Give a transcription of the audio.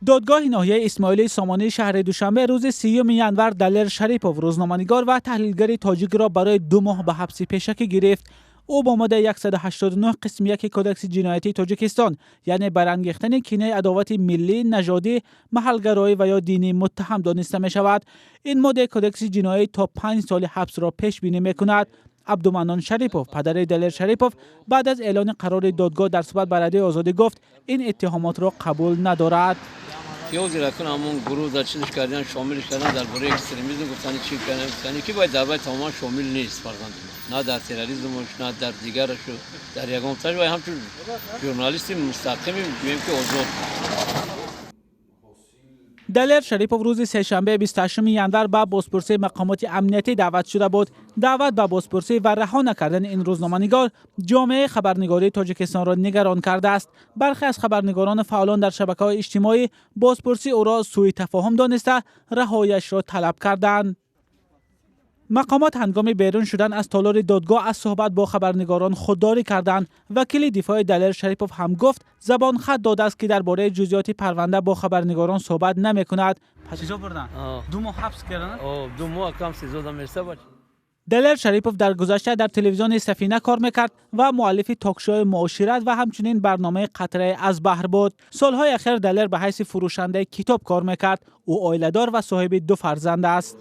دادگاه ناحیه اسماعیلی سامانی شهر دوشنبه روز 30 ینور دلیر شریپوف روزنامه‌نگار و تحلیلگر تاجیک را برای 2 ماه به حبس پیشکی گرفت. او با ماده 189 قسم 1 کدکس جنایتی تاجیکستان یعنی برانگیختن کینه عداوت ملی، نژادی، محلگرایی و یا دینی متهم دانسته می شود. این ماده کدکس جنایی تا 5 سال حبس را پیش بینی می کند. عبدالمنان شریپوف پدر دلیر شریپوف بعد از اعلان قرار دادگاه در صحبت با رادیو آزادی گفت این اتهامات را قبول ندارد. یوزی رکن همون گروه در چیزش کردن شاملش کردن درباره اکستریمیسم گفتن چی کردن گفتن که باید درباره تمام شامل نیست فرزند نه در تروریسمش نه در دیگرش در یگان تاش و همچون ژورنالیستی مستقیمی میگیم که آزاد. دلیر شریپوف روز سه‌شنبه 28 ینور به بازپرسی مقامات امنیتی دعوت شده بود. دعوت به بازپرسی و رها نکردن این روزنامه‌نگار جامعه خبرنگاری تاجیکستان را نگران کرده است. برخی از خبرنگاران فعالان در شبکه‌های اجتماعی بازپرسی او را سوء تفاهم دانسته رهایی‌اش را طلب کردند. مقامات هنگام بیرون شدن از تالار دادگاه از صحبت با خبرنگاران خودداری کردند. وکیل دفاع دلیر شریپوف هم گفت زبان خط داده است که درباره جزئیات پرونده با خبرنگاران صحبت نمی کند. پس چیزا بردن؟ 2 ماه حبس کردن؟ 2 ماه کم سزا داشته باشه. دلیر شریپوف در گذشته در تلویزیون سفینه کار میکرد و مؤلف تاکشوی معاشرت و همچنین برنامه قطره از بحر بود. سالهای اخیر دلیر به حیث فروشنده کتاب کار میکرد. او عائله‌دار و صاحب 2 فرزند است.